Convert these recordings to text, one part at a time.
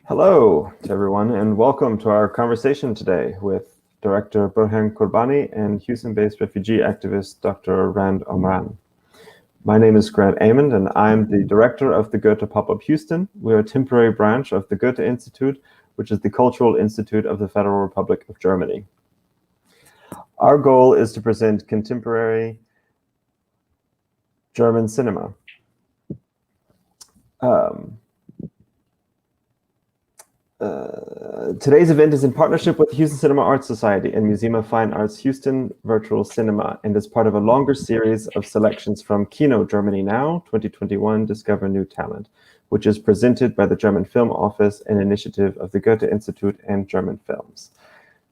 Hello to everyone, and welcome to our conversation today with Director Burhan Qurbani and Houston-based refugee activist Dr. Rand Omran. My name is Grant Amond, and I'm the director of the Goethe Pop Up Houston. We're a temporary branch of the Goethe-Institut, which is the cultural institute of the Federal Republic of Germany. Our goal is to present contemporary German cinema. Today's event is in partnership with the Houston Cinema Arts Society and Museum of Fine Arts Houston Virtual Cinema, and is part of a longer series of selections from KINO Germany Now 2021 Discover New Talent, which is presented by the German Film Office, an initiative of the Goethe-Institut and German Films.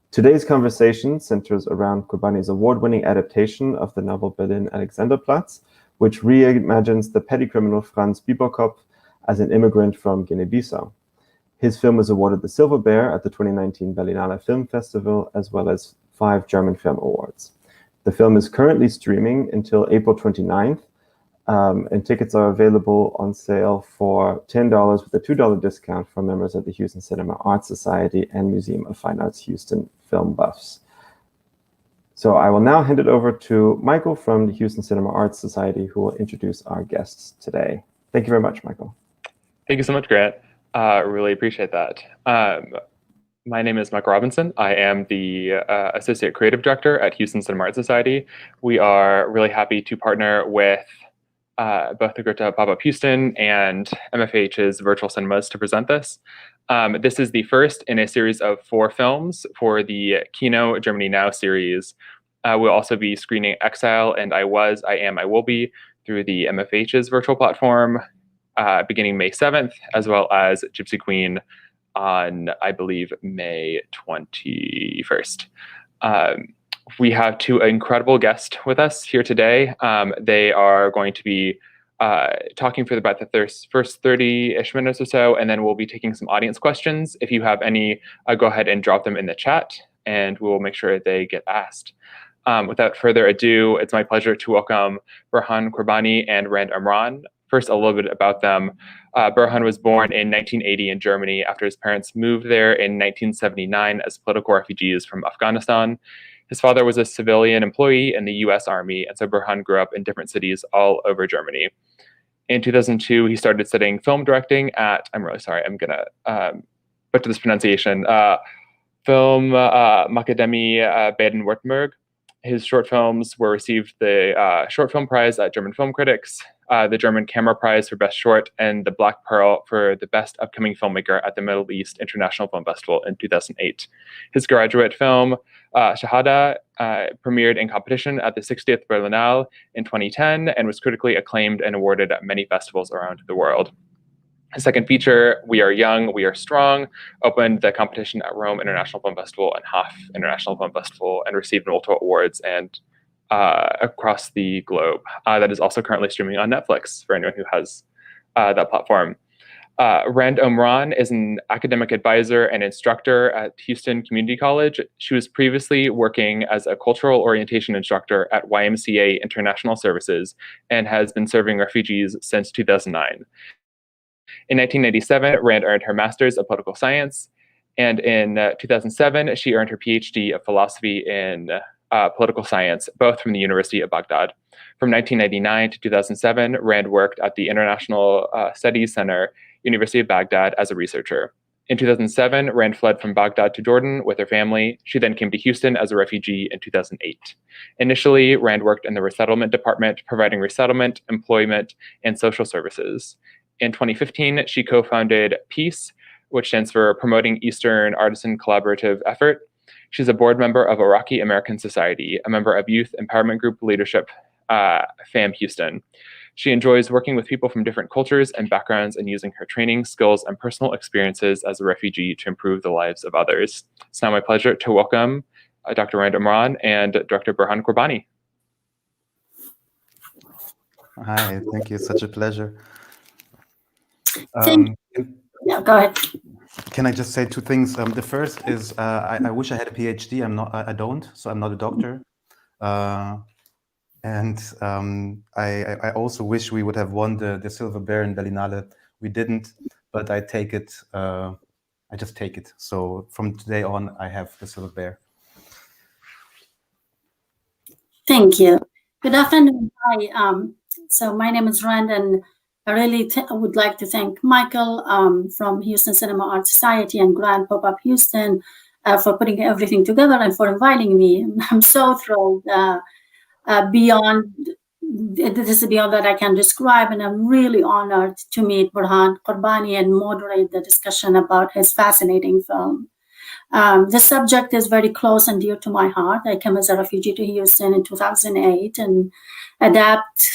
Today's conversation centers around Qurbani's award-winning adaptation of the novel Berlin Alexanderplatz, which reimagines the petty criminal Franz Bieberkopf as an immigrant from Guinea-Bissau. His film was awarded the Silver Bear at the 2019 Berlinale Film Festival, as well as 5 German Film Awards. The film is currently streaming until April 29th, and tickets are available on sale for $10 with a $2 discount for members of the Houston Cinema Arts Society and Museum of Fine Arts Houston film buffs. So I will now hand it over to Michael from the Houston Cinema Arts Society, who will introduce our guests today. Thank you very much, Michael. Thank you so much, Grant. Really appreciate that. My name is Michael Robinson. I am the Associate Creative Director at Houston Cinema Arts Society. We are really happy to partner with both the Goethe Pop Up Houston and MFH's virtual cinemas to present this. This is the first in a series of 4 films for the KINO Germany Now series. We'll also be screening Exile and I Was, I Am, I Will Be through the MFH's virtual platform beginning May 7th, as well as Gypsy Queen on, I believe, May 21st. We have 2 incredible guests with us here today. They are going to be talking for about the first 30-ish minutes or so, and then we'll be taking some audience questions. If you have any, go ahead and drop them in the chat, and we will make sure they get asked. Without further ado, it's my pleasure to welcome Burhan Qurbani and Rand Omran. First, a little bit about them. Burhan was born in 1980 in Germany after his parents moved there in 1979 as political refugees from Afghanistan. His father was a civilian employee in the US Army, and so Burhan grew up in different cities all over Germany. In 2002, he started studying film directing at, I'm really sorry, I'm gonna butcher this pronunciation, Film Akademie Baden-Württemberg. His short films were received the Short Film Prize at German Film Critics, the German Camera Prize for Best Short, and the Black Pearl for the Best Upcoming Filmmaker at the Middle East International Film Festival in 2008. His graduate film, Shahada, premiered in competition at the 60th Berlinale in 2010 and was critically acclaimed and awarded at many festivals around the world. His second feature, We Are Young, We Are Strong, opened the competition at Rome International Film Festival and Hof International Film Festival and received multiple awards and across the globe. That is also currently streaming on Netflix for anyone who has that platform. Rand Omran is an academic advisor and instructor at Houston Community College. She was previously working as a cultural orientation instructor at YMCA International Services and has been serving refugees since 2009. In 1997, Rand earned her Master's of Political Science, and in 2007, she earned her PhD of Philosophy in Political Science, both from the University of Baghdad. From 1999 to 2007, Rand worked at the International Studies Center, University of Baghdad, as a researcher. In 2007, Rand fled from Baghdad to Jordan with her family. She then came to Houston as a refugee in 2008. Initially, Rand worked in the resettlement department, providing resettlement, employment, and social services. In 2015, she co-founded PEACE, which stands for Promoting Eastern Artisan Collaborative Effort. She's a board member of Iraqi American Society, a member of Youth Empowerment Group Leadership, FAM Houston. She enjoys working with people from different cultures and backgrounds and using her training, skills, and personal experiences as a refugee to improve the lives of others. It's now my pleasure to welcome Dr. Rand Omran and Director Burhan Qurbani. Hi, thank you. Such a pleasure. Yeah, go ahead. Can I just say 2 things? The first is I wish I had a PhD. I don't, so I'm not a doctor. And I also wish we would have won the Silver Bear in Berlinale. We didn't, but I take it I just take it. So from today on, I have the silver bear. Thank you. Good afternoon. Hi. So my name is Rand, and I really would like to thank Michael from Houston Cinema Art Society and Goethe Pop Up Houston for putting everything together and for inviting me. I'm so thrilled. Beyond this is beyond that I can describe, and I'm really honored to meet Burhan Qurbani and moderate the discussion about his fascinating film. The subject is very close and dear to my heart. I came as a refugee to Houston in 2008, and adapt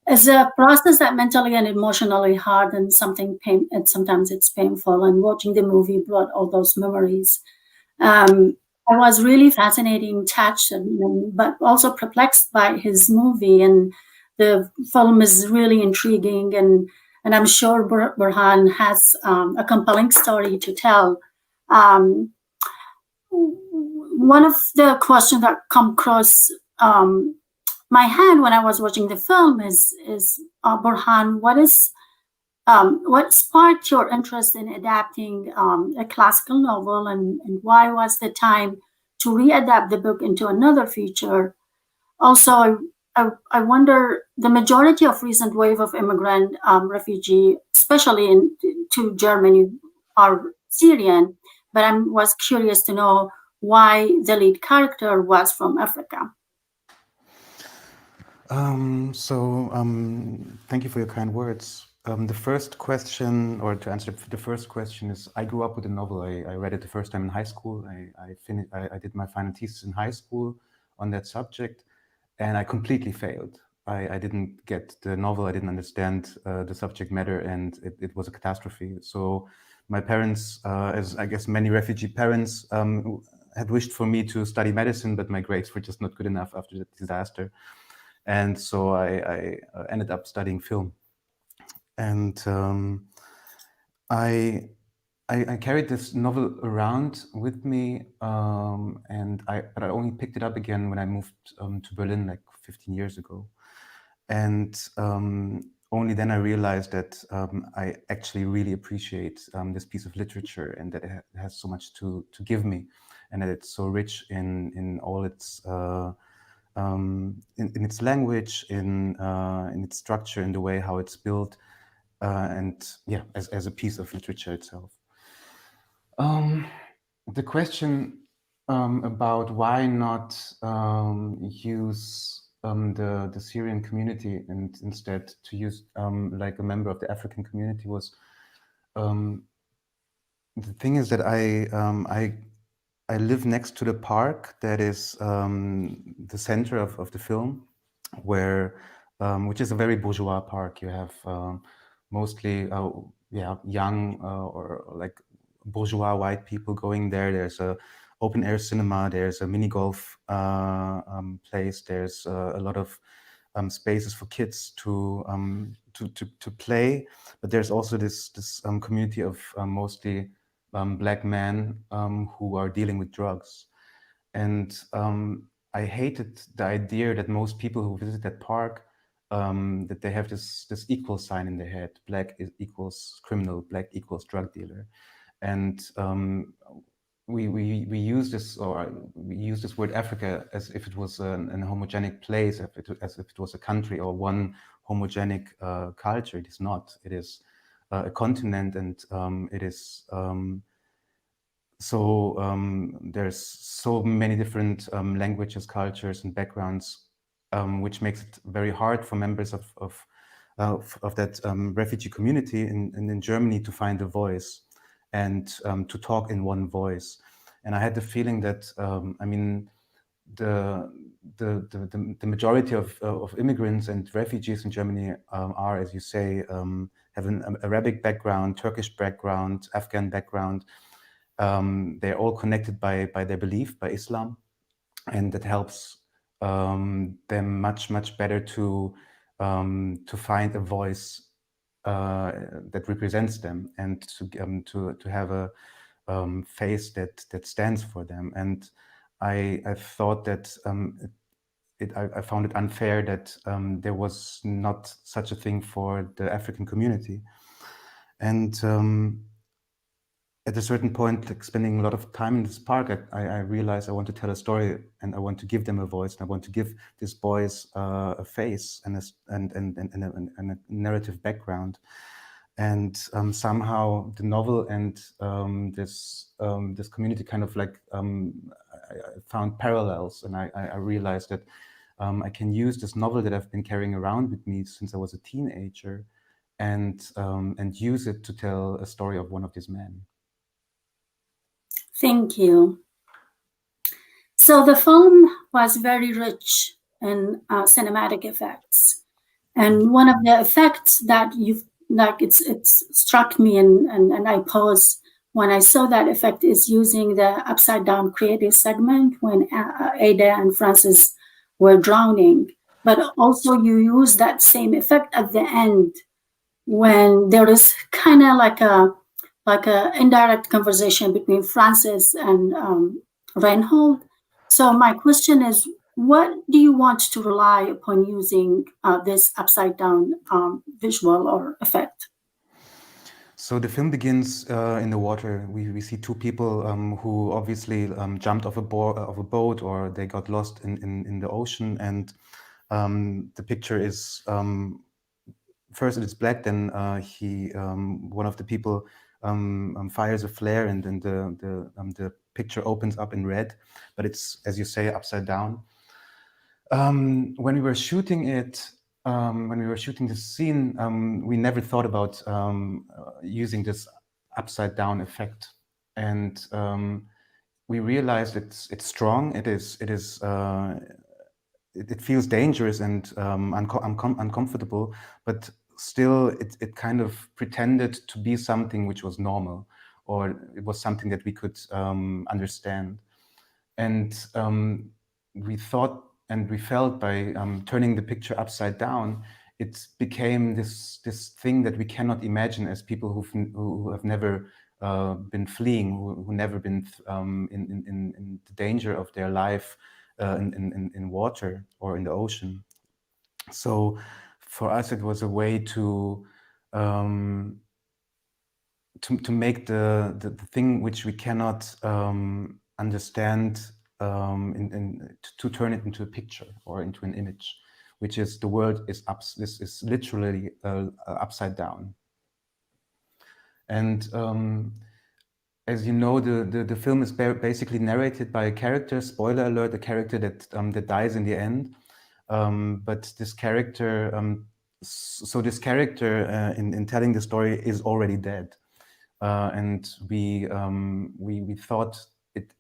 is a process that mentally and emotionally hard, and sometimes it's painful. And watching the movie brought all those memories. I was really fascinated, touched, but also perplexed by his movie, and the film is really intriguing, and I'm sure Burhan has a compelling story to tell. One of the questions that come across my head when I was watching the film is Burhan, what sparked your interest in adapting a classical novel, and why was the time to readapt the book into another feature? Also, I wonder, the majority of recent wave of immigrant refugee, especially to Germany, are Syrian, but I was curious to know why the lead character was from Africa. Thank you for your kind words. The first question, or to answer the first question, is I grew up with a novel. I read it the first time in high school. I did my final thesis in high school on that subject, and I completely failed. I didn't get the novel. I didn't understand the subject matter, and it was a catastrophe. So my parents, as I guess many refugee parents, had wished for me to study medicine, but my grades were just not good enough after the disaster. And so I ended up studying film. And I carried this novel around with me, but I only picked it up again when I moved to Berlin like 15 years ago. And only then I realized that I actually really appreciate this piece of literature, and that it has so much to give me, and that it's so rich in all its in its language, in its structure, in the way how it's built, and yeah, as a piece of literature itself. The question about why not use the Syrian community and instead to use like a member of the African community was, the thing is that I live next to the park that is the center of the film, where which is a very bourgeois park. You have mostly young or like bourgeois white people going there. There's a open air cinema. There's a mini golf place. There's a lot of spaces for kids to play. But there's also this community of mostly Black men who are dealing with drugs. And I hated the idea that most people who visit that park, that they have this equal sign in their head: black equals criminal, black equals drug dealer. And we use this, or we use this word Africa as if it was an homogenic place, as if it was a country or one homogenic culture. It is not. It is a continent, and it is there's so many different languages, cultures, and backgrounds, which makes it very hard for members of that refugee community in Germany to find a voice and to talk in one voice. And I had the feeling that I mean, the majority of immigrants and refugees in Germany are, as you say, have an Arabic background, Turkish background, Afghan background. They're all connected by their belief, by Islam, and that helps them much better to find a voice that represents them, and to have a face that stands for them. And I thought that I found it unfair that there was not such a thing for the African community. And at a certain point, like spending a lot of time in this park, I realized I want to tell a story and I want to give them a voice, and I want to give these boys a face and a narrative background. And somehow the novel and this community kind of like I found parallels, and I realized that I can use this novel that I've been carrying around with me since I was a teenager, and use it to tell a story of one of these men. Thank you. So the film was very rich in cinematic effects, and one of the effects that it's struck me and I paused when I saw that effect is using the upside down creative segment when Ada and Francis were drowning, but also you use that same effect at the end when there is kind of like a indirect conversation between Francis and Reinhold. So my question is, what do you want to rely upon using this upside down visual or effect? So the film begins in the water. We see two people who obviously jumped off a boat, or they got lost in the ocean, and the picture is first it's black, then one of the people fires a flare, and then the picture opens up in red, but it's, as you say, upside down. When we were shooting it, when we were shooting this scene, we never thought about using this upside down effect, and we realized it's strong. It feels dangerous and uncomfortable, but still it kind of pretended to be something which was normal, or it was something that we could understand. And we thought and we felt by turning the picture upside down, it became this thing that we cannot imagine as people who have never been fleeing, who never been in the danger of their life in water or in the ocean. So for us, it was a way to make the thing which we cannot understand to turn it into a picture or into an image, which is the world is up. This is literally upside down. And as you know, the film is basically narrated by a character. Spoiler alert: a character that dies in the end. But this character, this character in telling the story is already dead, and we thought it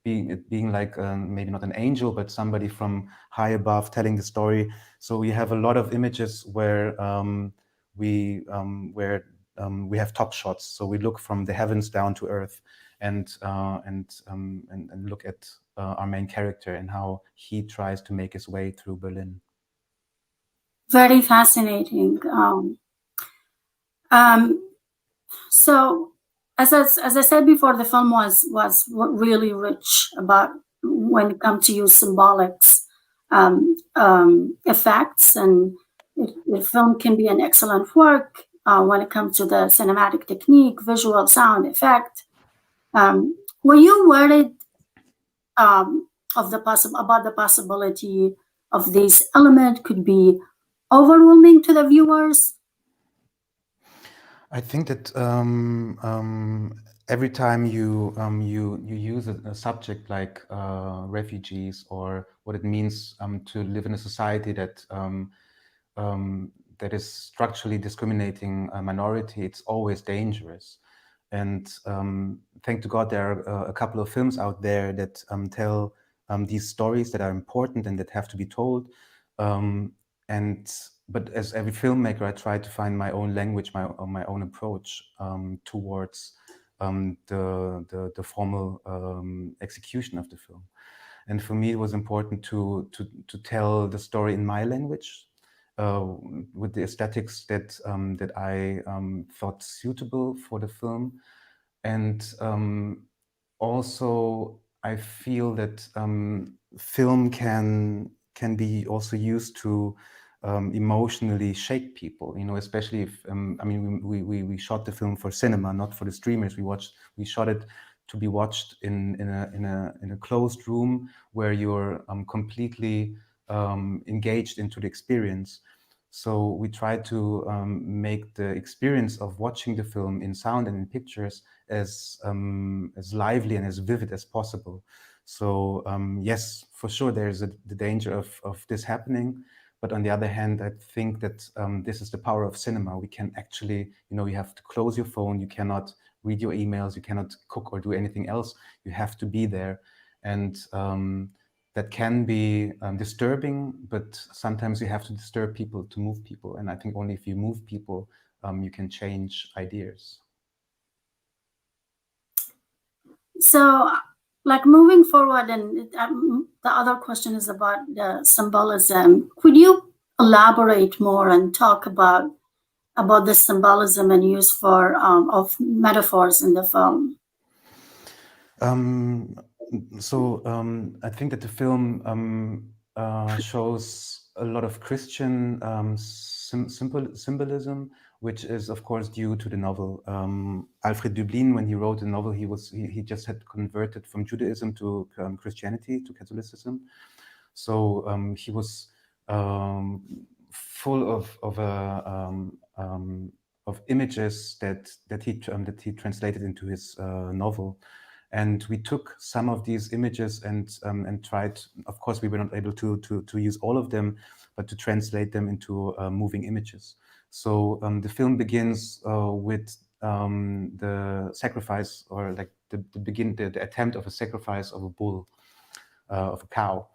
being like maybe not an angel, but somebody from high above telling the story. So we have a lot of images where we have top shots. So we look from the heavens down to earth, and look at our main character and how he tries to make his way through Berlin. Very fascinating. So, as I said before, the film was really rich about when it comes to use symbolics, effects, and the film can be an excellent work when it comes to the cinematic technique, visual, sound, effect. Were you worried about the possibility of this element could be overwhelming to the viewers? I think that every time you use a subject like refugees, or what it means to live in a society that that is structurally discriminating a minority, it's always dangerous. And thank to God, there are a couple of films out there that tell these stories that are important and that have to be told. But as every filmmaker, I try to find my own language, my own approach towards the formal execution of the film. And for me, it was important to tell the story in my language, with the aesthetics that I thought suitable for the film. And also, I feel that film can be also used to emotionally shake people, especially if, I mean, we shot the film for cinema, not for the streamers. We shot it to be watched in a closed room where you're completely engaged into the experience. So we try to make the experience of watching the film in sound and in pictures as lively and as vivid as possible. So yes, for sure, there's the danger of this happening. But on the other hand, I think that this is the power of cinema. We can actually, you have to close your phone. You cannot read your emails. You cannot cook or do anything else. You have to be there. And that can be disturbing, but sometimes you have to disturb people to move people. And I think only if you move people, you can change ideas. So, like moving forward, and the other question is about the symbolism. Could you elaborate more and talk about the symbolism and use of metaphors in the film? I think that the film shows a lot of Christian symbolism, which is of course due to the novel. Alfred Döblin, when he wrote the novel, he just had converted from Judaism to Christianity, to Catholicism. So he was full of images that he translated into his novel. And we took some of these images and tried. Of course, we were not able to use all of them, but to translate them into moving images. So the film begins with the sacrifice, or like the attempt of a sacrifice of a bull, of a cow,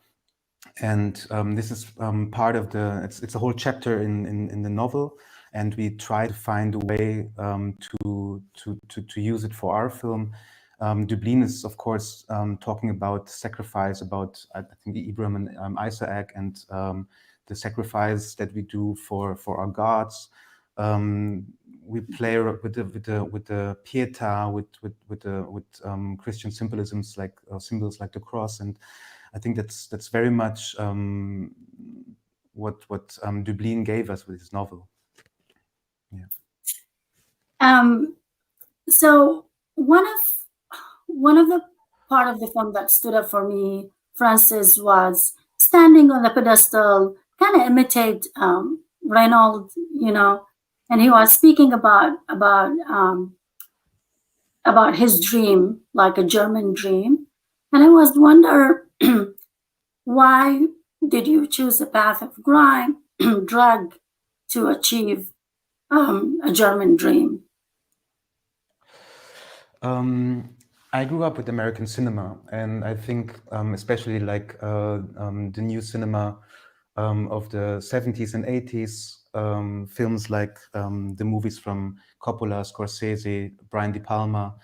and this is part of it's a whole chapter in the novel, and we try to find a way to use it for our film. Döblin is, of course, talking about sacrifice, about I think Abraham and Isaac, and the sacrifice that we do for our gods. We play with the pietà, with Christian symbolisms like symbols like the cross, and I think that's very much what Döblin gave us with his novel. Yeah. So one of the part of the film that stood up for me, Francis, was standing on the pedestal, kind of imitate Reynold, and he was speaking about his dream, like a German dream. And I was wonder why did you choose the path of drug to achieve a German dream? I grew up with American cinema, and I think especially like the new cinema of the 70s and 80s, films like the movies from Coppola, Scorsese, Brian De Palma,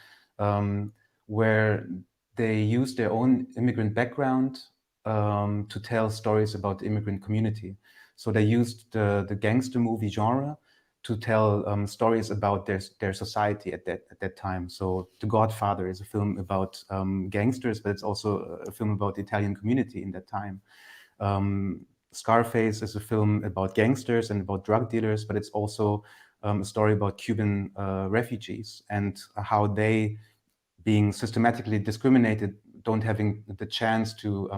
where they use their own immigrant background to tell stories about the immigrant community. So they used the gangster movie genre to tell stories about their society at that time. So The Godfather is a film about gangsters, but it's also a film about the Italian community in that time. Scarface is a film about gangsters and about drug dealers, but it's also a story about Cuban refugees and how they, being systematically discriminated, don't having the chance to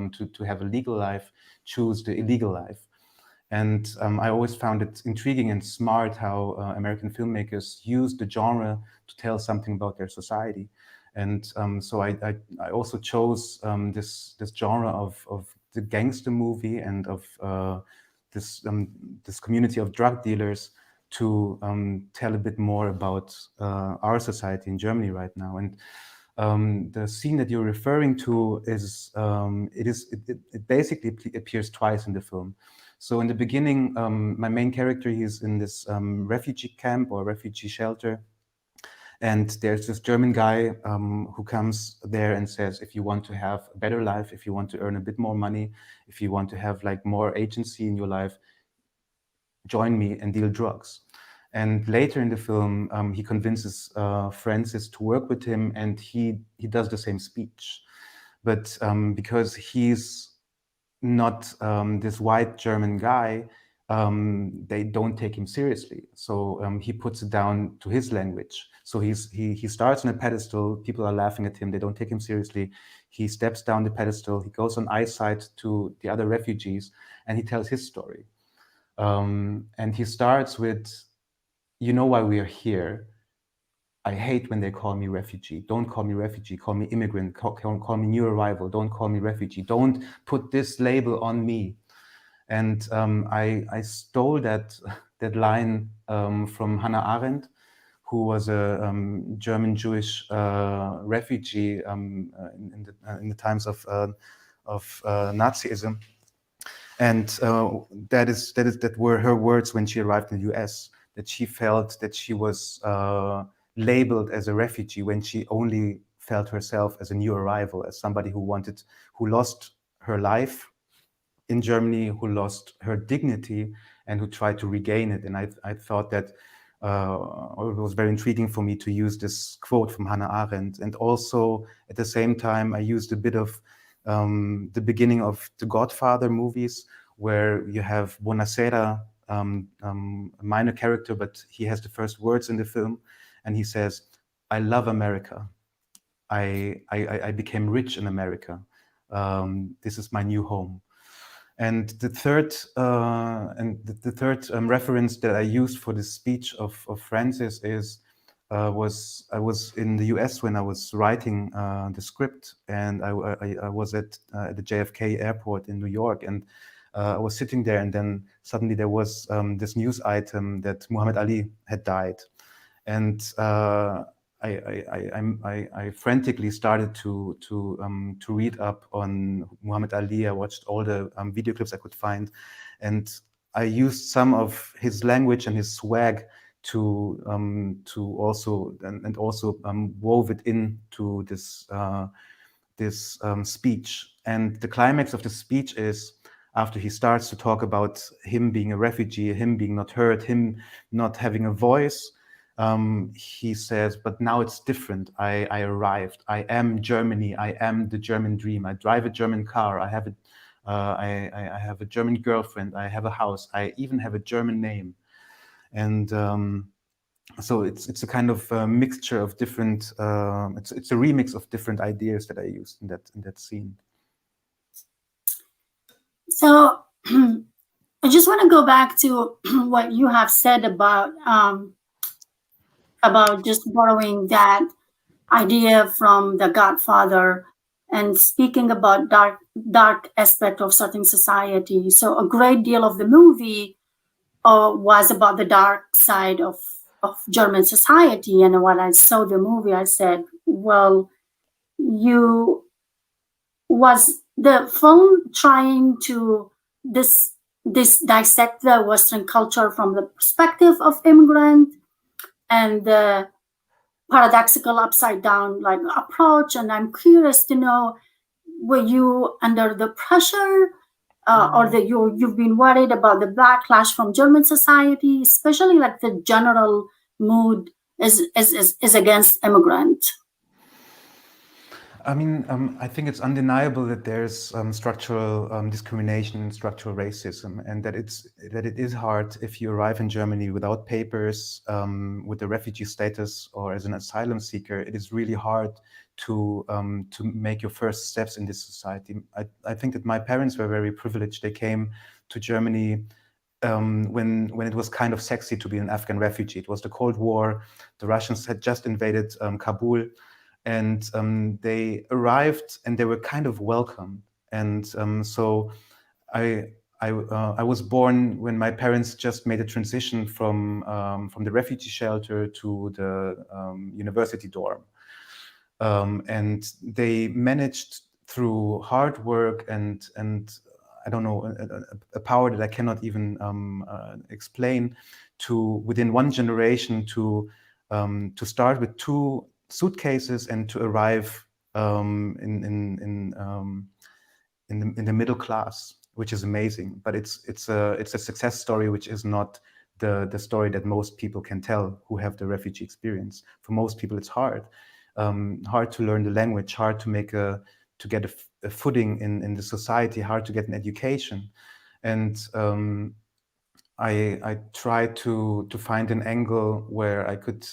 have a legal life, choose the illegal life. And I always found it intriguing and smart how American filmmakers use the genre to tell something about their society. And so I also chose this genre of the gangster movie and of this community of drug dealers to tell a bit more about our society in Germany right now. And the scene that you're referring to is it basically appears twice in the film. So in the beginning, my main character, he's in this refugee camp or refugee shelter. And there's this German guy who comes there and says, if you want to have a better life, if you want to earn a bit more money, if you want to have like more agency in your life, join me and deal drugs. And later in the film, he convinces Francis to work with him, and he does the same speech. But because he's not this white German guy, they don't take him seriously. So he puts it down to his language. So he starts on a pedestal, people are laughing at him, they don't take him seriously. He steps down the pedestal, he goes on eyesight to the other refugees, and he tells his story. And he starts with, you know why we are here. I hate when they call me refugee. Don't call me refugee, call me immigrant, call me new arrival, don't call me refugee. Don't put this label on me. And I stole that line from Hannah Arendt, who was a German Jewish refugee in the times of Nazism, and that were her words when she arrived in the U.S. That she felt that she was labeled as a refugee when she only felt herself as a new arrival, as somebody who lost her life in Germany, who lost her dignity and who tried to regain it. And I thought that it was very intriguing for me to use this quote from Hannah Arendt. And also at the same time, I used a bit of the beginning of the Godfather movies, where you have Buonasera, a minor character, but he has the first words in the film. And he says, I love America. I became rich in America. This is my new home. And the third reference that I used for the speech of Francis is I was in the US when I was writing the script, and I was at the JFK airport in New York, and I was sitting there, and then suddenly there was this news item that Muhammad Ali had died, and I frantically started to read up on Muhammad Ali. I watched all the video clips I could find, and I used some of his language and his swag to also wove it into this speech. And the climax of the speech is after he starts to talk about him being a refugee, him being not heard, him not having a voice. He says, but now it's different. I arrived. I am Germany. I am the German dream. I drive a German car. I have a German girlfriend. I have a house. I even have a German name. And so it's a kind of mixture of different. It's a remix of different ideas that I used in that scene. So I just want to go back to what you have said about just borrowing that idea from The Godfather and speaking about dark aspect of certain society. So a great deal of the movie was about the dark side of German society. And when I saw the movie, I said, well, was the film trying to this dissect the Western culture from the perspective of immigrant and the paradoxical upside down like approach? And I'm curious to know, were you under the pressure or that you've been worried about the backlash from German society, especially like the general mood is against immigrant? I mean, I think it's undeniable that there's structural discrimination, structural racism, and that it is hard if you arrive in Germany without papers, with a refugee status, or as an asylum seeker. It is really hard to make your first steps in this society. I think that my parents were very privileged. They came to Germany when it was kind of sexy to be an Afghan refugee. It was the Cold War. The Russians had just invaded Kabul. And they arrived, and they were kind of welcome. And so I was born when my parents just made a transition from the refugee shelter to the university dorm, and they managed through hard work and I don't know, a power that I cannot even explain, to within one generation to start with 2 suitcases and to arrive in the middle class, which is amazing. But it's a success story which is not the story that most people can tell who have the refugee experience. For most people, it's hard to learn the language, hard to get a footing in the society, hard to get an education, and I tried to find an angle where I could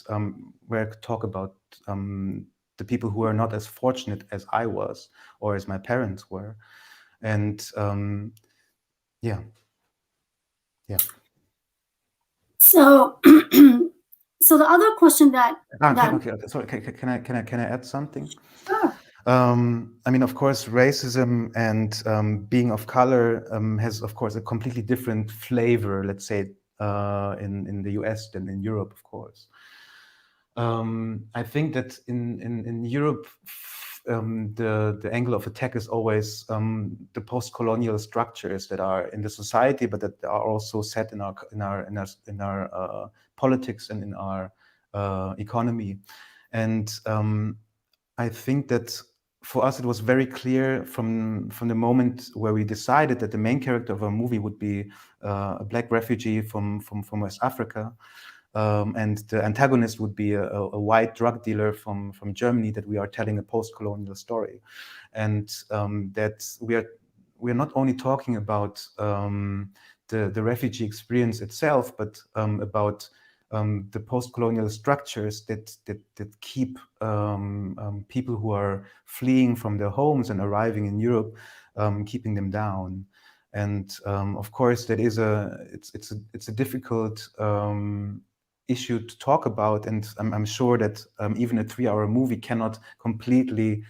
talk about the people who are not as fortunate as I was or as my parents were, and yeah. So, so the other question that Okay. Sorry, can I add something? Sure. I mean, of course, racism and being of color has, of course, a completely different flavor, let's say, in the US than in Europe, of course. I think that in Europe, the angle of attack is always the post-colonial structures that are in the society, but that are also set in our politics and in our economy. And I think that for us, it was very clear from the moment where we decided that the main character of our movie would be a Black refugee from West Africa, and the antagonist would be a white drug dealer from Germany, that we are telling a post-colonial story, and that we are not only talking about the refugee experience itself, but about the post-colonial structures that keep people who are fleeing from their homes and arriving in Europe, keeping them down. And of course, that is it's a difficult issue to talk about, and I'm sure that even a 3-hour movie cannot completely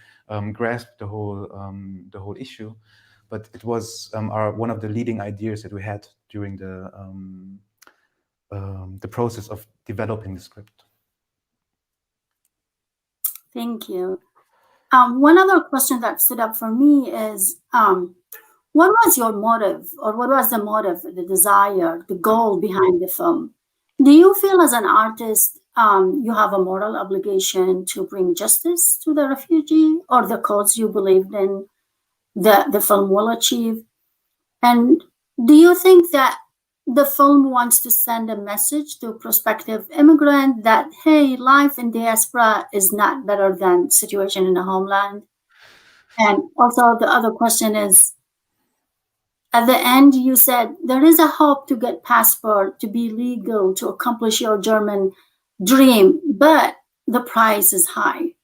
grasp the whole issue. But it was one of the leading ideas that we had during the process of developing the script. Thank you. One other question that stood up for me is, what was your motive, or what was the motive, the desire, the goal behind the film? Do you feel as an artist you have a moral obligation to bring justice to the refugee, or the cause you believed in the film will achieve? And do you think that the film wants to send a message to prospective immigrant that, hey, life in diaspora is not better than situation in the homeland? And also the other question is, at the end, you said there is a hope to get passport, to be legal, to accomplish your German dream, but the price is high.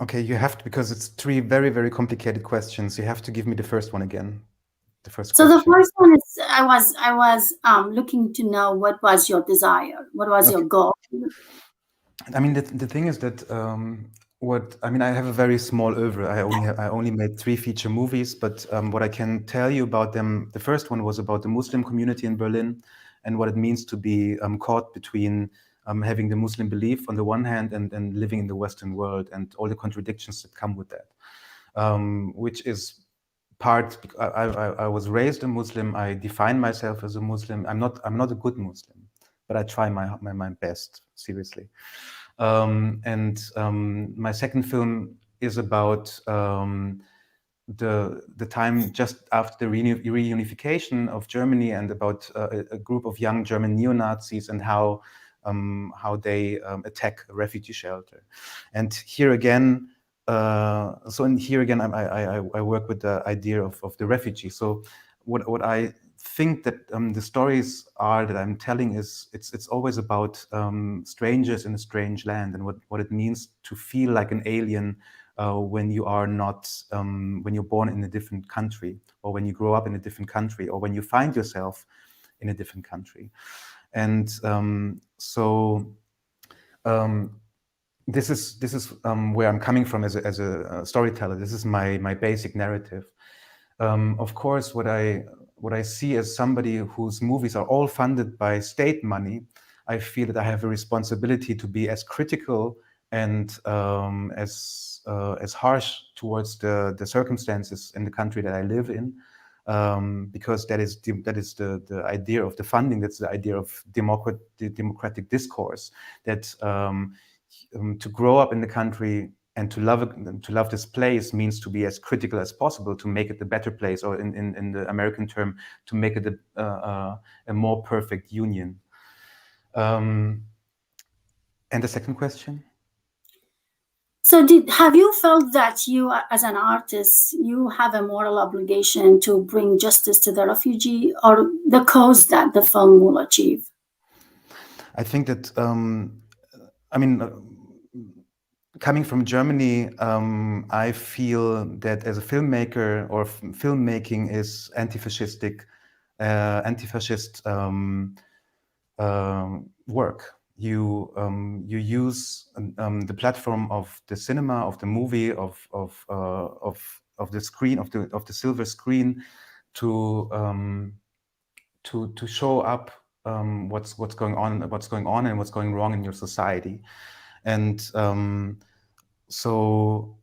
Okay, you have to, because it's 3 very, very complicated questions. You have to give me the first one again. The first question. So the first one is, I was looking to know what was your desire, what was your goal. I mean, the thing is that I have a very small oeuvre. I only made 3 feature movies, but what I can tell you about them, the first one was about the Muslim community in Berlin and what it means to be caught between having the Muslim belief on the one hand and living in the Western world, and all the contradictions that come with that, which is part. I was raised a Muslim. I define myself as a Muslim. I'm not a good Muslim, but I try my best, seriously. My second film is about the time just after the reunification of Germany, and about a group of young German neo-Nazis and how they attack a refugee shelter. And here again, I work with the idea of the refugee. So what I think that the stories are that I'm telling is it's always about strangers in a strange land, and what it means to feel like an alien when you are not when you're born in a different country, or when you grow up in a different country, or when you find yourself in a different country. And this is where I'm coming from as a storyteller. This is my basic narrative. Of course, what I see as somebody whose movies are all funded by state money, I feel that I have a responsibility to be as critical and as harsh towards the circumstances in the country that I live in, because that is the idea of the funding. That's the idea of democratic discourse. That to grow up in the country and to love this place means to be as critical as possible, to make it a better place, or in the American term, to make it a more perfect union. And the second question? So have you felt that you, as an artist, you have a moral obligation to bring justice to the refugee or the cause that the film will achieve? I think that, I mean, coming from Germany, I feel that as a filmmaker, or filmmaking is anti-fascistic, anti-fascist work. You use the platform of the cinema, of the movie, of the screen, of the silver screen, to show up what's going on, and what's going wrong in your society, and so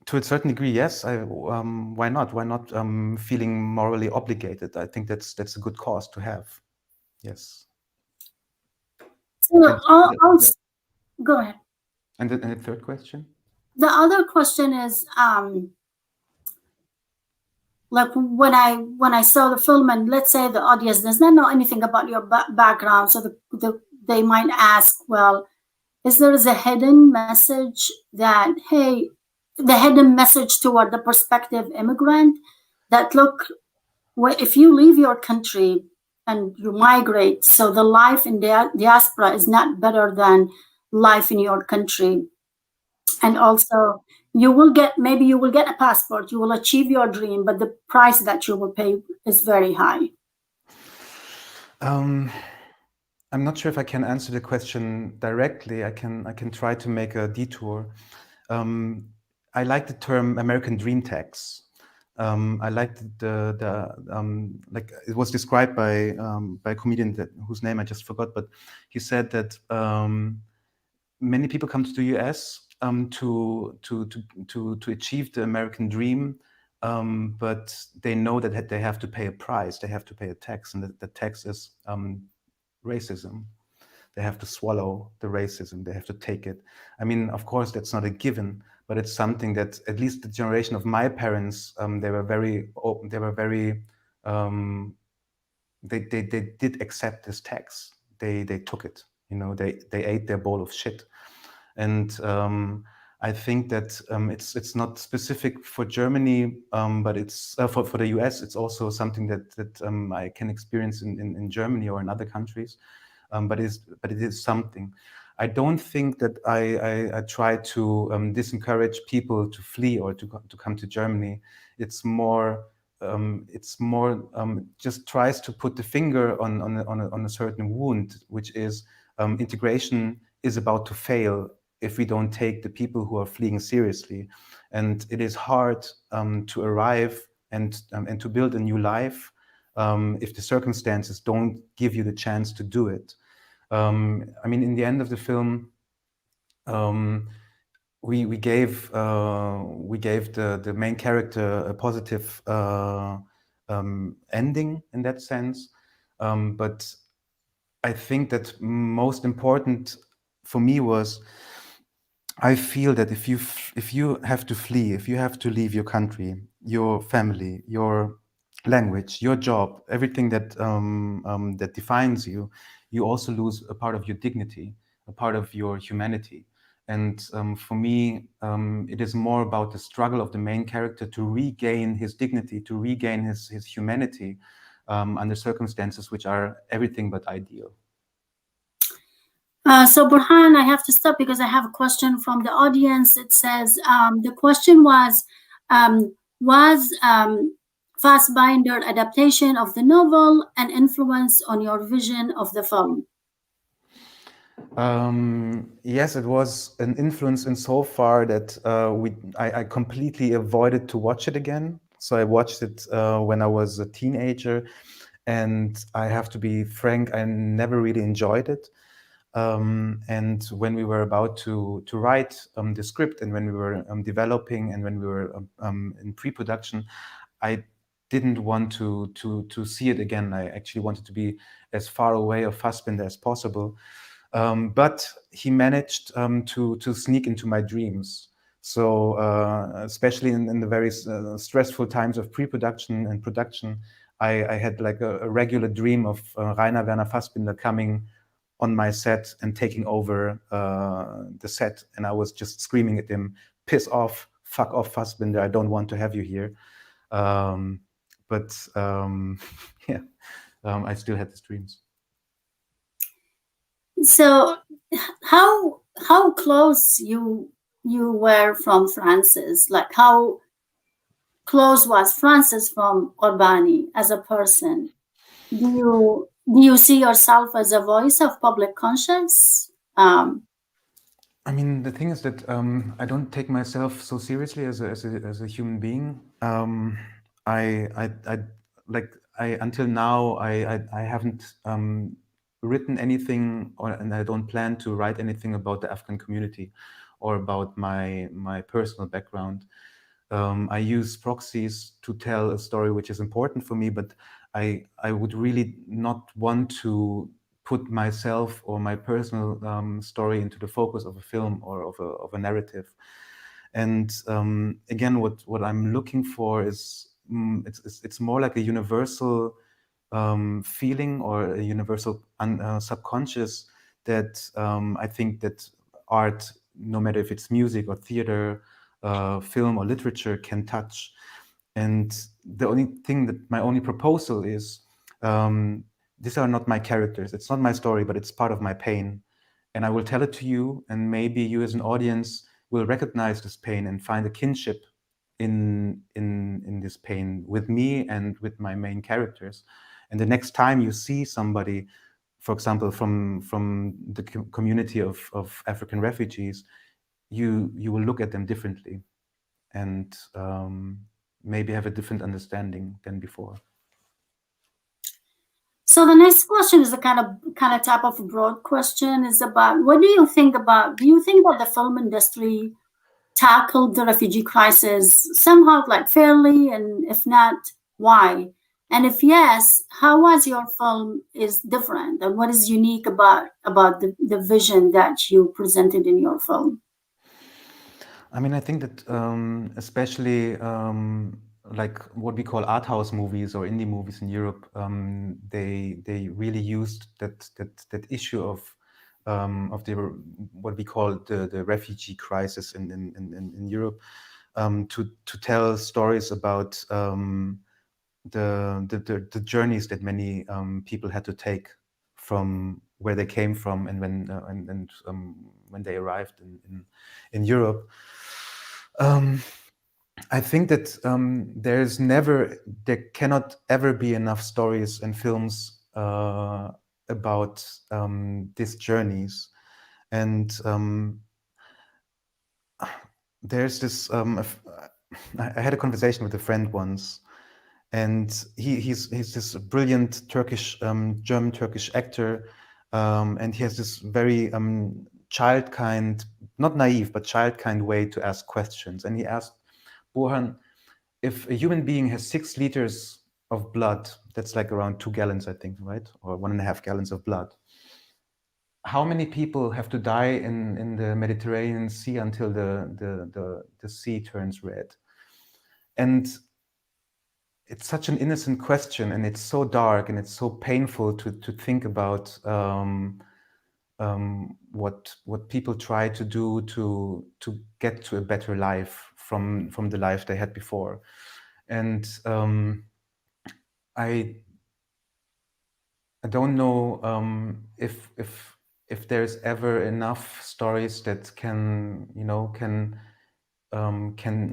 to a certain degree, yes. Why not? Why not feeling morally obligated? I think that's a good cause to have. Yes. So go ahead. And the third question? The other question is, like when I saw the film, and let's say the audience does not know anything about your background, so they might ask, well, is there a hidden message that, hey, the hidden message toward the prospective immigrant that, look, if you leave your country and you migrate, so the life in the diaspora is not better than life in your country. And also maybe you will get a passport, you will achieve your dream, but the price that you will pay is very high. I'm not sure if I can answer the question directly. I can try to make a detour. I like the term American dream tax. I like like it was described by a comedian whose name I just forgot, but he said that many people come to the US to achieve the American dream, but they know that they have to pay a price, they have to pay a tax, and the tax is racism. They have to swallow the racism, they have to take it. I mean, of course, that's not a given, but it's something that at least the generation of my parents, they were very open, they did accept this tax. They took it, you know, they ate their bowl of shit. And I think that it's not specific for Germany, but it's for the US. It's also something that I can experience in Germany or in other countries. But it is something. I don't think that I try to discourage people to flee or to come to Germany. It's more just tries to put the finger on a certain wound, which is integration is about to fail if we don't take the people who are fleeing seriously. And it is hard to arrive and to build a new life if the circumstances don't give you the chance to do it. I mean, in the end of the film, we gave the main character a positive ending in that sense, but I think that most important for me was, I feel that if you have to flee, if you have to leave your country, your family, your language, your job, everything that that defines you, you also lose a part of your dignity, a part of your humanity. And for me, it is more about the struggle of the main character to regain his dignity, to regain his humanity under circumstances which are everything but ideal. So Burhan, I have to stop because I have a question from the audience. It says, the question was Fassbinder adaptation of the novel an influence on your vision of the film? Yes, it was an influence in so far that I completely avoided to watch it again. So I watched it when I was a teenager, and I have to be frank, I never really enjoyed it. And when we were about to write the script, and when we were developing, and when we were in pre-production, I didn't want to see it again. I actually wanted to be as far away of Fassbinder as possible. But he managed to sneak into my dreams. So especially in the very stressful times of pre-production and production, I had like a regular dream of Rainer Werner Fassbinder coming on my set and taking over the set, and I was just screaming at him, "Piss off, fuck off, Fassbinder, I don't want to have you here." Yeah, I still had these dreams. So how close you were from Francis? Like, how close was Francis from Qurbani as a person? Do you see yourself as a voice of public conscience? I mean, the thing is that I don't take myself so seriously as a human being. Until now I haven't written anything, and I don't plan to write anything about the Afghan community or about my personal background. I use proxies to tell a story which is important for me, but I would really not want to put myself or my personal story into the focus of a film or of a narrative. And again, what I'm looking for is it's more like a universal feeling or a universal subconscious that I think that art, no matter if it's music or theater, film or literature, can touch. And the only thing that my only proposal is, these are not my characters. It's not my story, but it's part of my pain. And I will tell it to you, and maybe you as an audience will recognize this pain and find a kinship in this pain with me and with my main characters. And the next time you see somebody, for example, from the community of African refugees, you will look at them differently and maybe have a different understanding than before. So the next question is a kind of type of broad question, is about, what do you think that the film industry tackled the refugee crisis somehow, like, fairly, and if not, why? And if yes, how was your film is different, and what is unique about the vision that you presented in your film? I mean, I think that especially like what we call art house movies or indie movies in Europe, they really used that issue of the what we call the refugee crisis in Europe to tell stories about the journeys that many people had to take from where they came from and when they arrived in Europe. I think that there cannot ever be enough stories and films about these journeys. And there's this, I had a conversation with a friend once, and he's this brilliant German-Turkish actor, and he has this very child-kind, not naive, but child-kind way to ask questions. And he asked, Burhan, if a human being has 6 liters of blood, that's like around 2 gallons, I think, right? Or 1.5 gallons of blood. How many people have to die in the Mediterranean Sea until the sea turns red? And it's such an innocent question, and it's so dark, and it's so painful to think about what people try to do to get to a better life from the life they had before. And I don't know if there's ever enough stories that can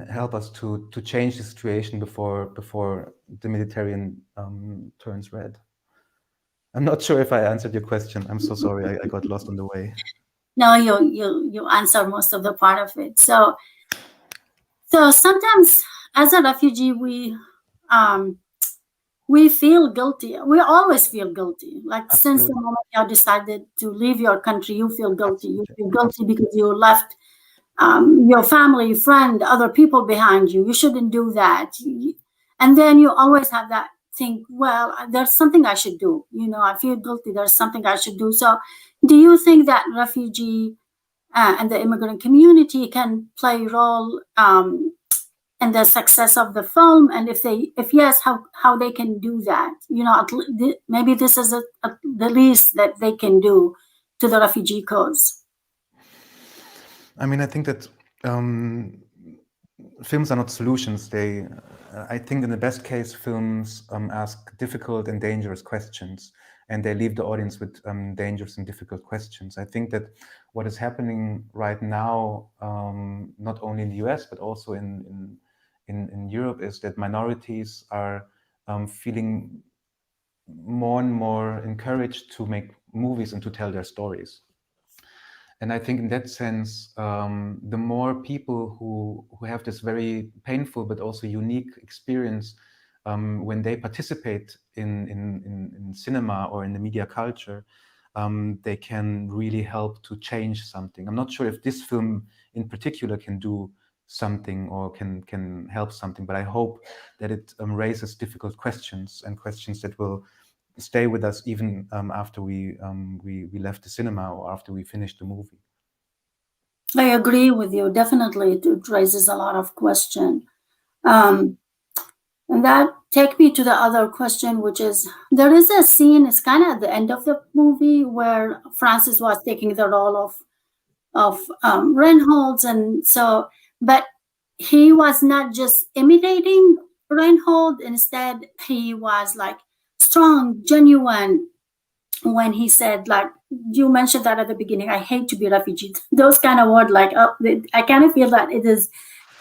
help us to change the situation before the Mediterranean turns red. I'm not sure if I answered your question. I'm so sorry. I got lost on the way. No, you answered most of the part of it. So sometimes as a refugee, we feel guilty. We always feel guilty. Like, absolutely. Since the moment you decided to leave your country, you feel guilty. You feel guilty because you left your family, friend, other people behind you. You shouldn't do that. And then you always have that think, well, there's something I should do. I feel guilty. There's something I should do. So do you think that refugee and the immigrant community can play a role in the success of the film? And if yes, how they can do that? Maybe this is the least that they can do to the refugee cause? I mean, I think that films are not solutions. I think in the best case, films ask difficult and dangerous questions, and they leave the audience with dangerous and difficult questions. I think that what is happening right now, not only in the US, but also in Europe, is that minorities are feeling more and more encouraged to make movies and to tell their stories. And I think in that sense, the more people who have this very painful but also unique experience when they participate in cinema or in the media culture, they can really help to change something. I'm not sure if this film in particular can do something or can help something, but I hope that it raises difficult questions and questions that will stay with us even after we left the cinema or after we finished the movie. I agree with you. Definitely, it raises a lot of questions. And that take me to the other question, which is, there is a scene, it's kind of at the end of the movie, where Francis was taking the role of Reinhold, and so, but he was not just imitating Reinhold. Instead, he was like strong, genuine. When he said, like you mentioned that at the beginning, I hate to be a refugee. Those kind of words, like I kind of feel that it is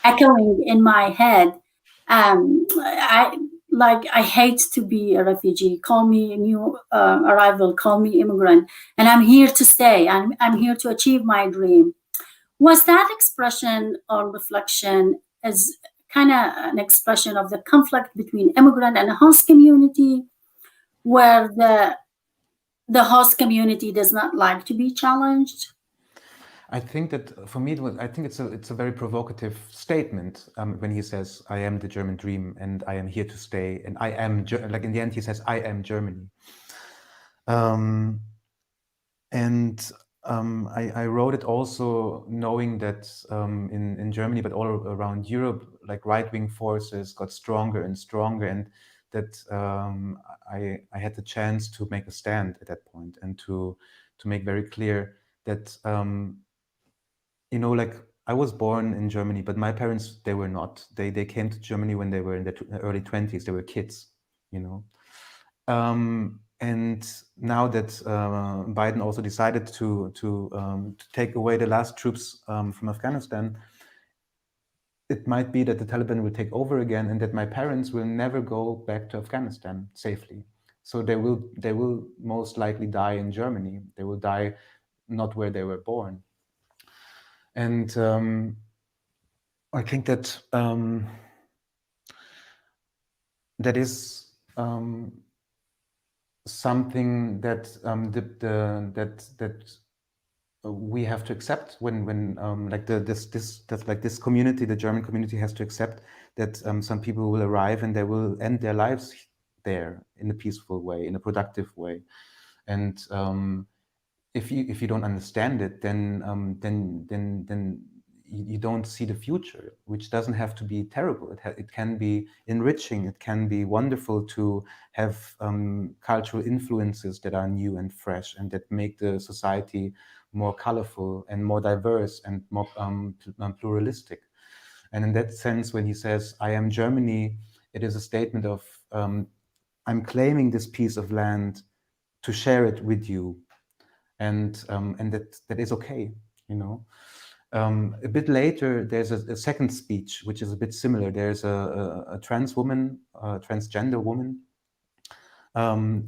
echoing in my head. I hate to be a refugee. Call me a new arrival. Call me immigrant, and I'm here to stay. I'm here to achieve my dream. Was that expression or reflection as kind of an expression of the conflict between immigrant and the host community, where the host community does not like to be challenged? I think that for me, I think it's a very provocative statement when he says, "I am the German dream, and I am here to stay." And I am, like in the end, he says, "I am Germany." I wrote it also knowing that in Germany, but all around Europe, like right-wing forces got stronger and stronger, and that I had the chance to make a stand at that point and to make very clear that you know, like I was born in Germany, but my parents, they were not. They came to Germany when they were in their early 20s. They were kids, you know. And now that Biden also decided to take away the last troops from Afghanistan, it might be that the Taliban will take over again, and that my parents will never go back to Afghanistan safely. So they will most likely die in Germany. They will die not where they were born. And I think that that is something that that we have to accept when like this community, the German community, has to accept that some people will arrive and they will end their lives there in a peaceful way, in a productive way. And if you don't understand it, then you don't see the future, which doesn't have to be terrible. It can be enriching. It can be wonderful to have cultural influences that are new and fresh and that make the society more colorful and more diverse and more pluralistic. And in that sense, when he says, "I am Germany," it is a statement of, I'm claiming this piece of land to share it with you. And that is okay, you know. A bit later, there's a second speech, which is a bit similar. There's a trans woman, a transgender woman,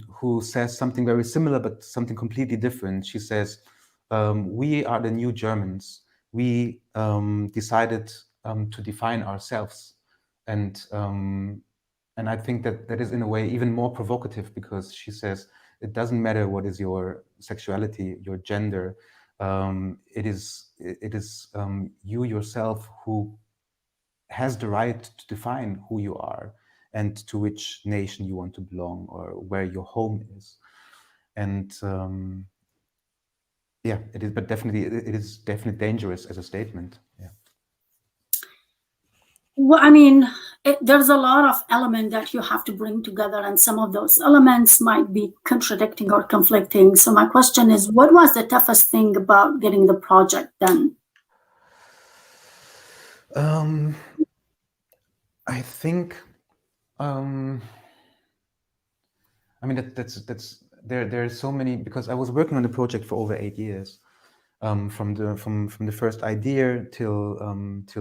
who says something very similar, but something completely different. She says, we are the new Germans. We decided to define ourselves. And I think that is in a way even more provocative, because she says, it doesn't matter what is your sexuality, your gender. It is you yourself who has the right to define who you are and to which nation you want to belong or where your home is. And yeah, it is, but definitely it is definitely dangerous as a statement. Yeah. Well, I mean, there's a lot of element that you have to bring together, and some of those elements might be contradicting or conflicting. So my question is, what was the toughest thing about getting the project done? I think, I mean, there are so many, because I was working on the project for over 8 years, from the first idea till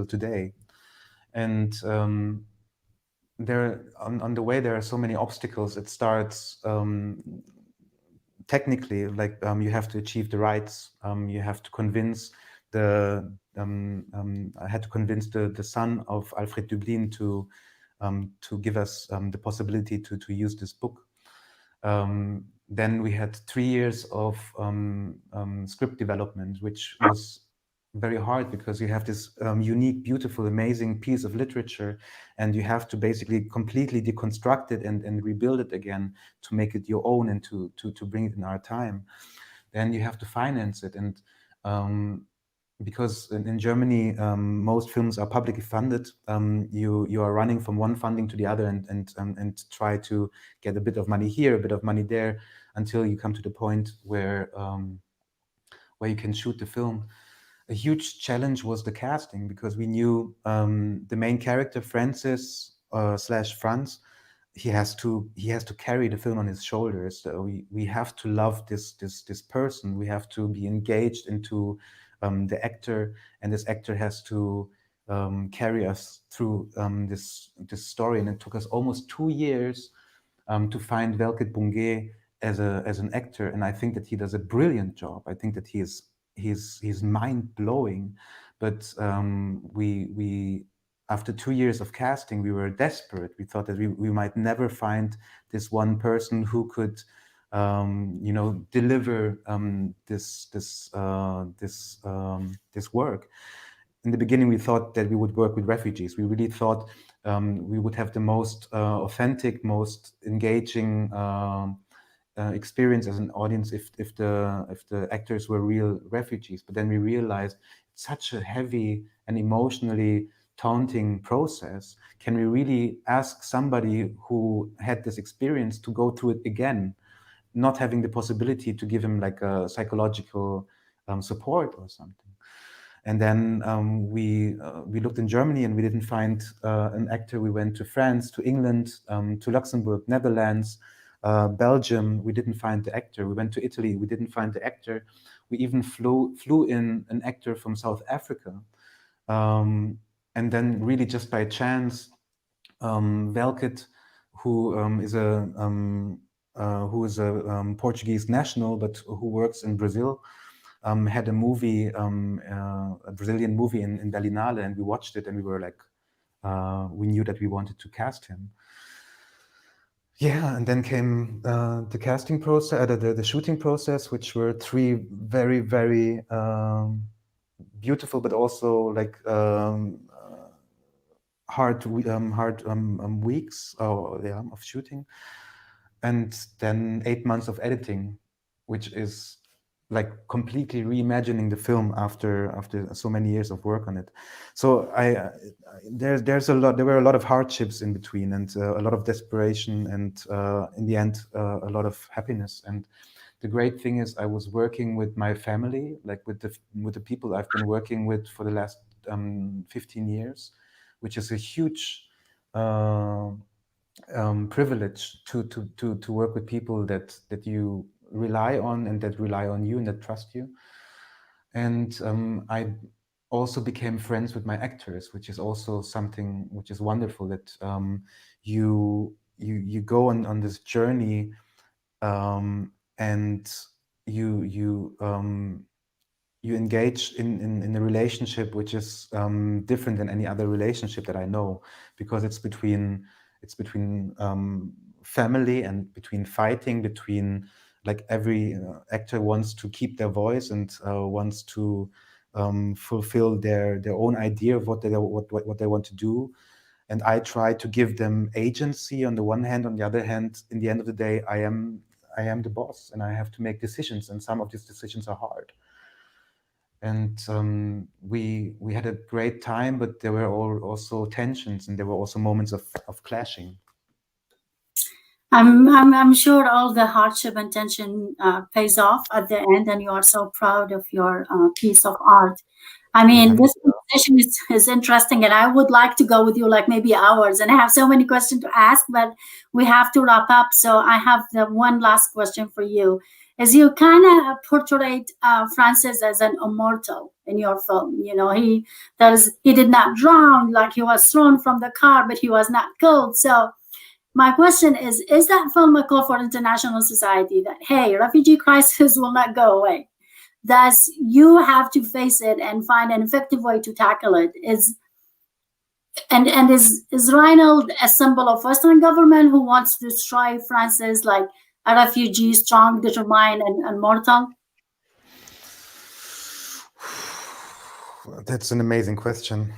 today, and there on the way there are so many obstacles. It starts technically, like you have to achieve the rights. You have to convince the I had to convince the son of Alfred Döblin to give us the possibility to use this book. Then we had 3 years of script development, which was very hard because you have this unique, beautiful, amazing piece of literature, and you have to basically completely deconstruct it and rebuild it again to make it your own and to bring it in our time. Then you have to finance it, and because in Germany most films are publicly funded, you are running from one funding to the other and try to get a bit of money here, a bit of money there, until you come to the point where you can shoot the film. A huge challenge was the casting, because we knew the main character, Francis / Franz, he has to carry the film on his shoulders. So we have to love this person. We have to be engaged into the actor, and this actor has to carry us through this story. And it took us almost 2 years to find Welket Bungé as an actor, and I think that he does a brilliant job. I think that he's mind-blowing, but we after 2 years of casting, we were desperate. We thought that we might never find this one person who could deliver this work. In the beginning, we thought that we would work with refugees. We really thought we would have the most authentic, most engaging experience as an audience if the actors were real refugees. But then we realized it's such a heavy and emotionally taunting process. Can we really ask somebody who had this experience to go through it again, not having the possibility to give him like a psychological support or something? And then we looked in Germany and we didn't find an actor. We went to France, to England, to Luxembourg, Netherlands, Belgium. We didn't find the actor. We went to Italy. We didn't find the actor. We even flew in an actor from South Africa. And then really just by chance, Welket, who is a Portuguese national, but who works in Brazil, had a movie, a Brazilian movie in Berlinale, and we watched it and we were like, we knew that we wanted to cast him. Yeah, and then came the casting process, the shooting process, which were 3 very, very beautiful, but also like hard weeks of shooting, and then 8 months of editing, which is like completely reimagining the film after so many years of work on it. So there were a lot of hardships in between, and a lot of desperation, and in the end a lot of happiness. And the great thing is I was working with my family, like with the people I've been working with for the last 15 years, which is a huge privilege to work with people that you rely on, and that rely on you, and that trust you. And I also became friends with my actors, which is also something which is wonderful, that you go on this journey, and you engage in a relationship which is different than any other relationship that I know, because it's between family, and between fighting, between like every actor wants to keep their voice and wants to fulfill their own idea of what they want to do. And I try to give them agency on the one hand. On the other hand, in the end of the day, I am the boss, and I have to make decisions, and some of these decisions are hard. And we had a great time, but there were also tensions, and there were also moments of clashing. I'm sure all the hardship and tension pays off at the end, and you are so proud of your piece of art. I mean, this conversation is interesting, and I would like to go with you like maybe hours, and I have so many questions to ask, but we have to wrap up. So I have the one last question for you. As you kind of portrayed Francis as an immortal in your film, you know, he did not drown, like he was thrown from the car, but he was not killed. So my question is that film a call for international society that, hey, refugee crisis will not go away? Thus, you have to face it and find an effective way to tackle it. Is Reinhold a symbol of Western government who wants to destroy Francis like a refugee, strong, determined, and mortal? That's an amazing question.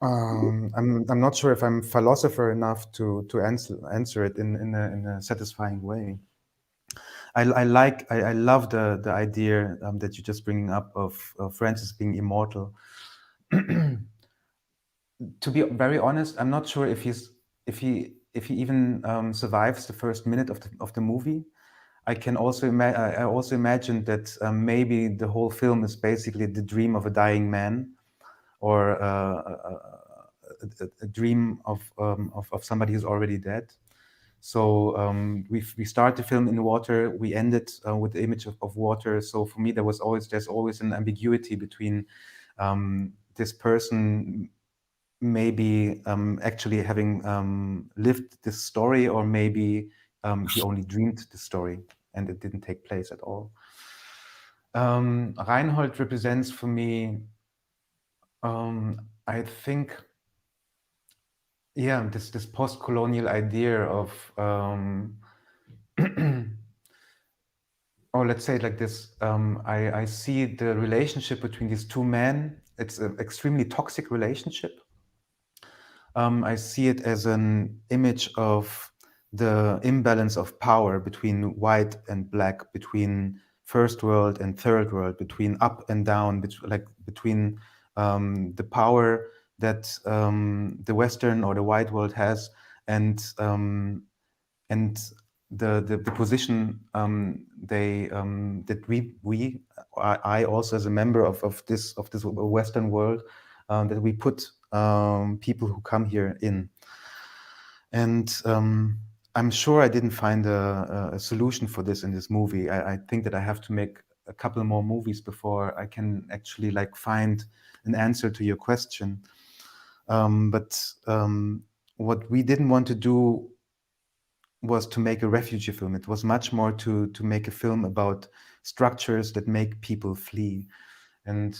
I'm not sure if I'm philosopher enough to answer it in a satisfying way. I love the idea that you're just bringing up of Francis being immortal. To be very honest, I'm not sure if he even survives the first minute of the movie. I also imagine that maybe the whole film is basically the dream of a dying man, or a dream of somebody who's already dead. So we start the film in water, we end it with the image of water. So for me, there's always an ambiguity between this person maybe actually having lived this story, or maybe he only dreamed the story and it didn't take place at all. Reinhold represents for me, I think, yeah, this post-colonial idea of, or let's say it like this, I see the relationship between these two men. It's an extremely toxic relationship. I see it as an image of the imbalance of power between white and black, between first world and third world, between up and down, between the power that the Western or the white world has, and the position that I also as a member of this Western world, that we put people who come here in. And I'm sure I didn't find a solution for this in this movie. I think that I have to make a couple more movies before I can actually like find an answer to your question. But what we didn't want to do was to make a refugee film. It was much more to make a film about structures that make people flee. And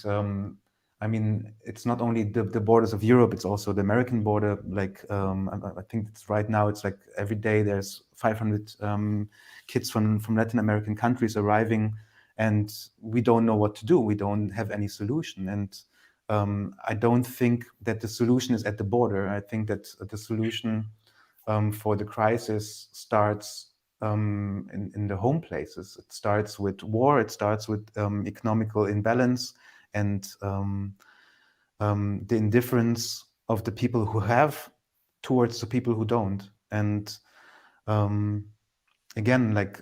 I mean, it's not only the borders of Europe, it's also the American border. Like, I think it's right now, it's like every day there's 500 kids from Latin American countries arriving, and we don't know what to do. We don't have any solution. And I don't think that the solution is at the border. I think that the solution for the crisis starts in the home places. It starts with war, it starts with economical imbalance, and the indifference of the people who have towards the people who don't. And again, like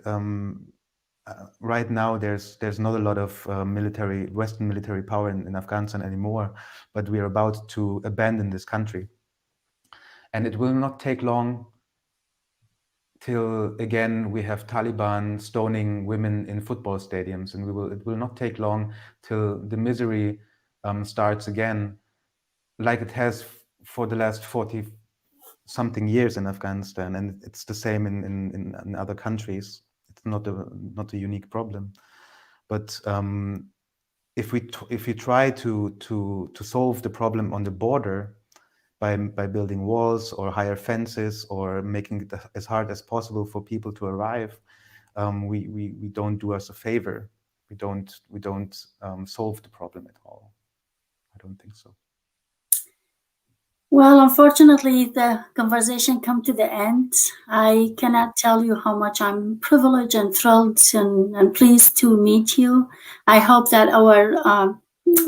right now, there's not a lot of Western military power in Afghanistan anymore, but we are about to abandon this country. And it will not take long till again we have Taliban stoning women in football stadiums, and it will not take long till the misery starts again, like it has for the last 40 something years in Afghanistan, and it's the same in other countries. It's not a unique problem, but if we try to solve the problem on the border by building walls or higher fences or making it as hard as possible for people to arrive, we don't do us a favor. We don't solve the problem at all. I don't think so. Well, unfortunately, the conversation come to the end. I cannot tell you how much I'm privileged and thrilled and pleased to meet you. I hope that our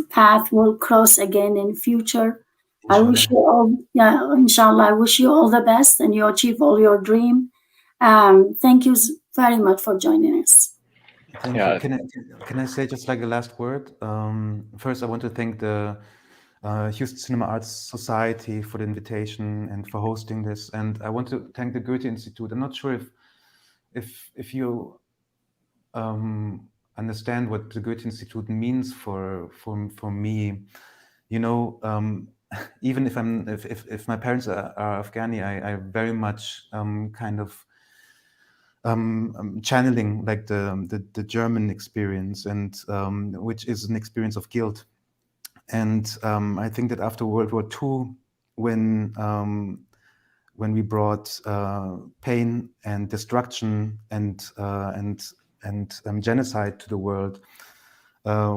path will cross again in future. I wish you all, yeah, inshallah, I wish you all the best and you achieve all your dream. Thank you very much for joining us. Thank you. Can I say just like a last word? First, I want to thank the Houston Cinema Arts Society for the invitation and for hosting this, and I want to thank the Goethe-Institut. I'm not sure if you understand what the Goethe-Institut means for me. You know, even if my parents are Afghani, I very much kind of channeling like the German experience, and which is an experience of guilt. And I think that after World War II, when we brought pain and destruction and genocide to the world,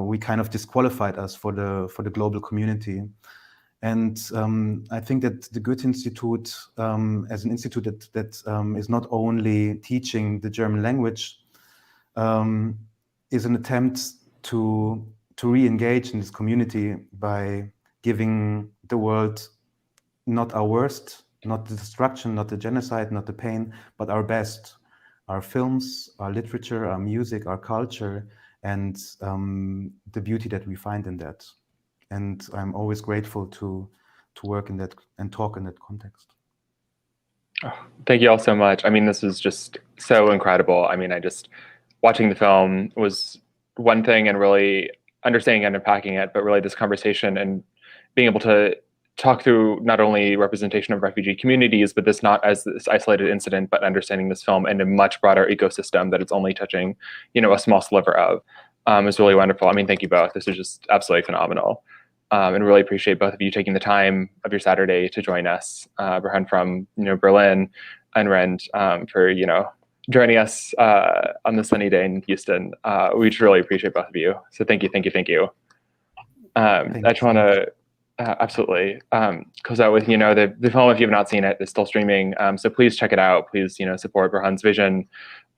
we kind of disqualified us for the global community. And I think that the Goethe-Institut, as an institute that is not only teaching the German language, is an attempt to re-engage in this community by giving the world not our worst, not the destruction, not the genocide, not the pain, but our best, our films, our literature, our music, our culture, and the beauty that we find in that. And I'm always grateful to work in that and talk in that context. Oh, thank you all so much. I mean, this is just so incredible. I mean, watching the film was one thing, and really understanding and unpacking it, but really this conversation and being able to talk through not only representation of refugee communities, but this not as this isolated incident, but understanding this film in a much broader ecosystem that it's only touching, you know, a small sliver of, is really wonderful. I mean, thank you both. This is just absolutely phenomenal. And really appreciate both of you taking the time of your Saturday to join us. Burhan from, you know, Berlin, and Rand for, you know, joining us on this sunny day in Houston. We just really appreciate both of you. So thank you, thank you, thank you. I just want to absolutely close out with, you know, the film, if you have not seen it, is still streaming. So please check it out. Please, you know, support Burhan's vision.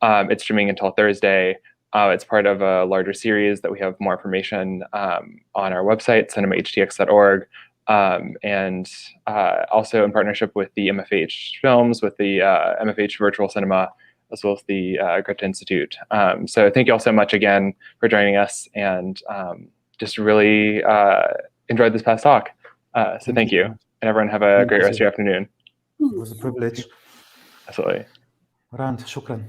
It's streaming until Thursday. It's part of a larger series that we have more information on our website, cinemahtx.org, and also in partnership with the MFH Films, with the MFH Virtual Cinema, as well as the Goethe-Institut. So thank you all so much again for joining us, and just really enjoyed this past talk. So thank you, and everyone have a great rest of your afternoon. It was a privilege. Absolutely. Rand, shukran.